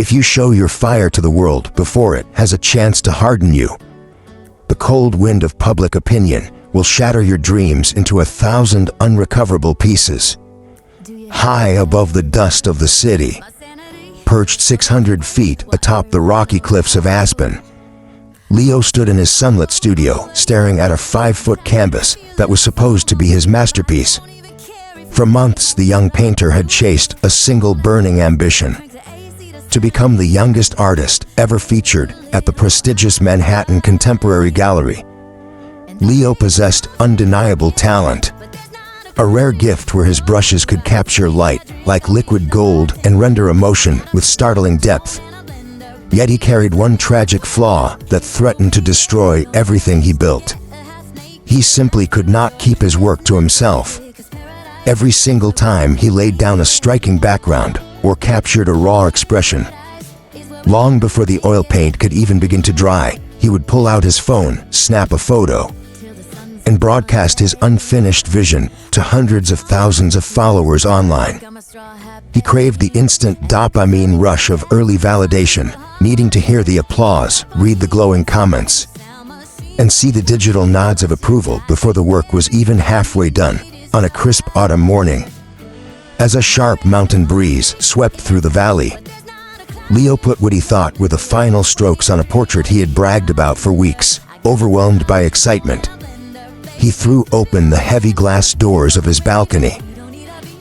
If you show your fire to the world before it has a chance to harden you, the cold wind of public opinion will shatter your dreams into 1,000 unrecoverable pieces. High above the dust of the city, perched 600 feet atop the rocky cliffs of Aspen, Leo stood in his sunlit studio, staring at a 5-foot canvas that was supposed to be his masterpiece. For months, the young painter had chased a single burning ambition: to become the youngest artist ever featured at the prestigious Manhattan Contemporary Gallery. Leo possessed undeniable talent, a rare gift where his brushes could capture light like liquid gold and render emotion with startling depth. Yet he carried one tragic flaw that threatened to destroy everything he built. He simply could not keep his work to himself. Every single time he laid down a striking background or captured a raw expression, long before the oil paint could even begin to dry, he would pull out his phone, snap a photo, and broadcast his unfinished vision to hundreds of thousands of followers online. He craved the instant dopamine rush of early validation, needing to hear the applause, read the glowing comments, and see the digital nods of approval before the work was even halfway done. On a crisp autumn morning, as a sharp mountain breeze swept through the valley, Leo put what he thought were the final strokes on a portrait he had bragged about for weeks. Overwhelmed by excitement, he threw open the heavy glass doors of his balcony,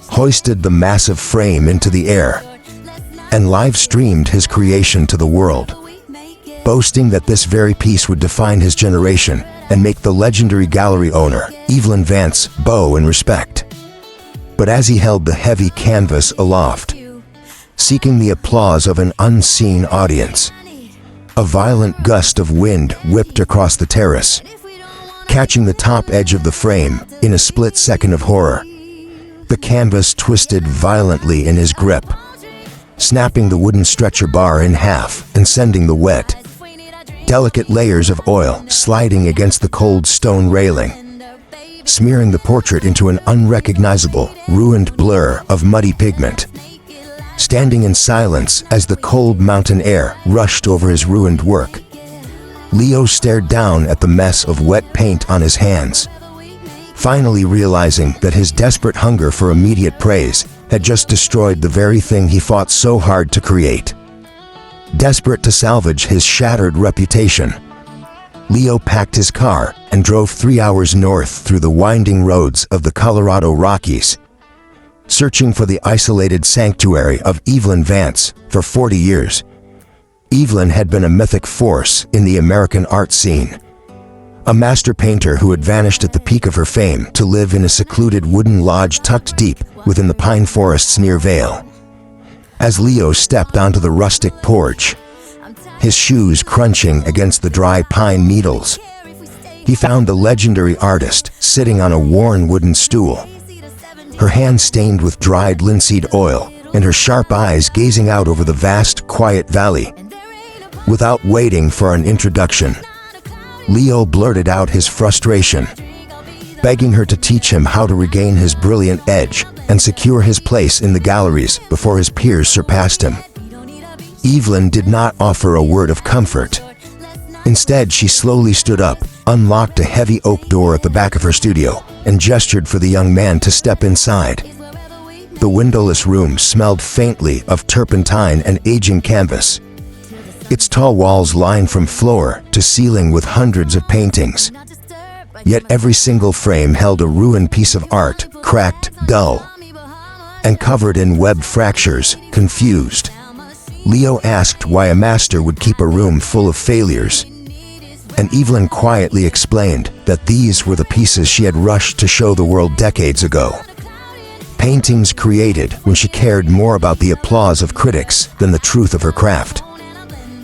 hoisted the massive frame into the air, and live-streamed his creation to the world, boasting that this very piece would define his generation and make the legendary gallery owner, Evelyn Vance, bow in respect. But as he held the heavy canvas aloft, seeking the applause of an unseen audience, a violent gust of wind whipped across the terrace, catching the top edge of the frame in a split second of horror. The canvas twisted violently in his grip, snapping the wooden stretcher bar in half and sending the wet, delicate layers of oil sliding against the cold stone railing, smearing the portrait into an unrecognizable, ruined blur of muddy pigment. Standing in silence as the cold mountain air rushed over his ruined work, Leo stared down at the mess of wet paint on his hands, finally realizing that his desperate hunger for immediate praise had just destroyed the very thing he fought so hard to create. Desperate to salvage his shattered reputation, Leo packed his car and drove 3 hours north through the winding roads of the Colorado Rockies, searching for the isolated sanctuary of Evelyn Vance. For 40 years, Evelyn had been a mythic force in the American art scene, a master painter who had vanished at the peak of her fame to live in a secluded wooden lodge tucked deep within the pine forests near Vale. As Leo stepped onto the rustic porch, his shoes crunching against the dry pine needles, he found the legendary artist sitting on a worn wooden stool, her hands stained with dried linseed oil and her sharp eyes gazing out over the vast, quiet valley. Without waiting for an introduction, Leo blurted out his frustration, begging her to teach him how to regain his brilliant edge and secure his place in the galleries before his peers surpassed him. Evelyn did not offer a word of comfort. Instead, she slowly stood up, unlocked a heavy oak door at the back of her studio, and gestured for the young man to step inside. The windowless room smelled faintly of turpentine and aging canvas, its tall walls lined from floor to ceiling with hundreds of paintings. Yet every single frame held a ruined piece of art, cracked, dull, and covered in webbed fractures. Confused, Leo asked why a master would keep a room full of failures, and Evelyn quietly explained that these were the pieces she had rushed to show the world decades ago. Paintings created when she cared more about the applause of critics than the truth of her craft.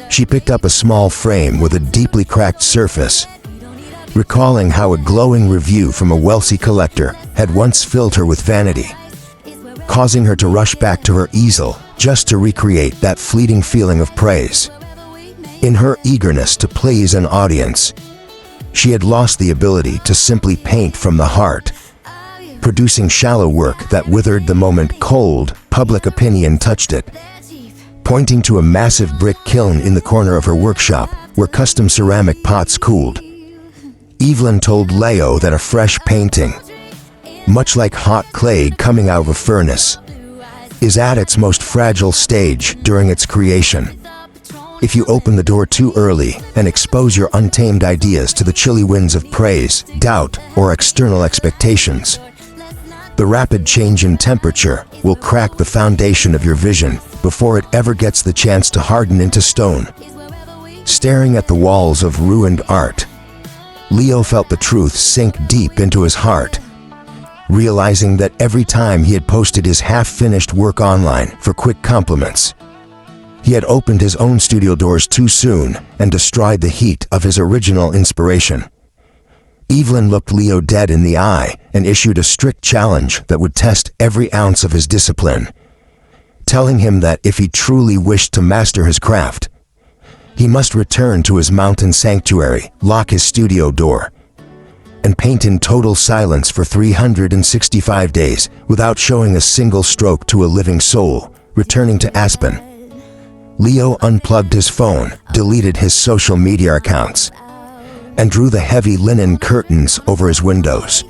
She picked up a small frame with a deeply cracked surface, recalling how a glowing review from a wealthy collector had once filled her with vanity, causing her to rush back to her easel just to recreate that fleeting feeling of praise. In her eagerness to please an audience, she had lost the ability to simply paint from the heart, producing shallow work that withered the moment cold public opinion touched it. pointing to a massive brick kiln in the corner of her workshop where custom ceramic pots cooled. Evelyn told Leo that a fresh painting, much like hot clay coming out of a furnace, is at its most fragile stage during its creation. If you open the door too early and expose your untamed ideas to the chilly winds of praise, doubt, or external expectations, the rapid change in temperature will crack the foundation of your vision before it ever gets the chance to harden into stone. Staring at the walls of ruined art, Leo felt the truth sink deep into his heart, realizing that every time he had posted his half-finished work online for quick compliments, he had opened his own studio doors too soon and destroyed the heat of his original inspiration. Evelyn looked Leo dead in the eye and issued a strict challenge that would test every ounce of his discipline, telling him that if he truly wished to master his craft, he must return to his mountain sanctuary, lock his studio door, and paint in total silence for 365 days without showing a single stroke to a living soul. Returning to Aspen, Leo unplugged his phone, deleted his social media accounts, and drew the heavy linen curtains over his windows,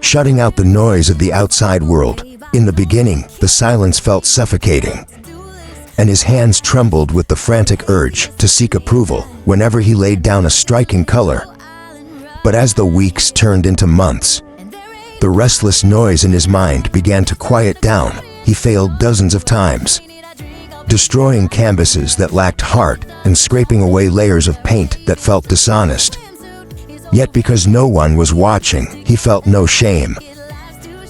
shutting out the noise of the outside world. In the beginning, the silence felt suffocating, and his hands trembled with the frantic urge to seek approval whenever he laid down a striking color. But as the weeks turned into months, the restless noise in his mind began to quiet down. He failed dozens of times, destroying canvases that lacked heart and scraping away layers of paint that felt dishonest. Yet because no one was watching, he felt no shame,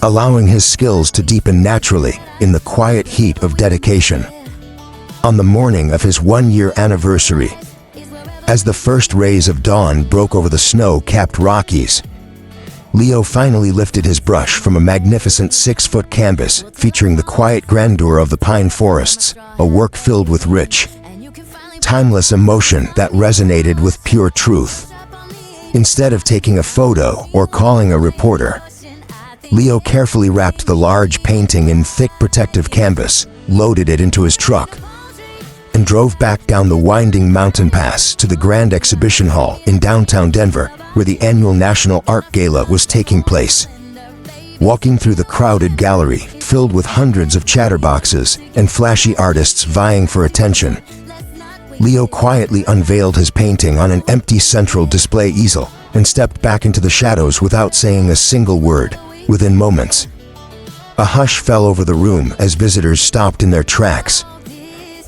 allowing his skills to deepen naturally in the quiet heat of dedication. On the morning of his one-year anniversary, as the first rays of dawn broke over the snow-capped Rockies, Leo finally lifted his brush from a magnificent 6-foot canvas featuring the quiet grandeur of the pine forests, a work filled with rich, timeless emotion that resonated with pure truth. Instead of taking a photo or calling a reporter, Leo carefully wrapped the large painting in thick protective canvas, loaded it into his truck, and drove back down the winding mountain pass to the Grand Exhibition Hall in downtown Denver, where the annual National Art Gala was taking place. Walking through the crowded gallery, filled with hundreds of chatterboxes and flashy artists vying for attention, Leo quietly unveiled his painting on an empty central display easel and stepped back into the shadows without saying a single word. Within moments, a hush fell over the room as visitors stopped in their tracks,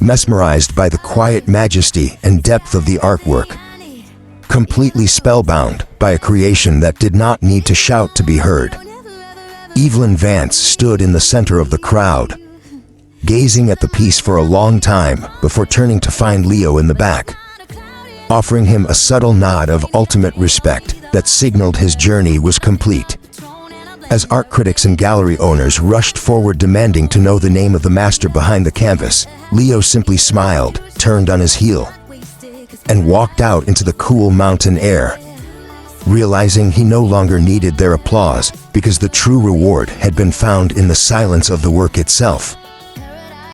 mesmerized by the quiet majesty and depth of the artwork, completely spellbound by a creation that did not need to shout to be heard. Evelyn Vance stood in the center of the crowd, gazing at the piece for a long time before turning to find Leo in the back, offering him a subtle nod of ultimate respect that signaled his journey was complete. As art critics and gallery owners rushed forward demanding to know the name of the master behind the canvas, Leo simply smiled, turned on his heel, and walked out into the cool mountain air, realizing he no longer needed their applause because the true reward had been found in the silence of the work itself.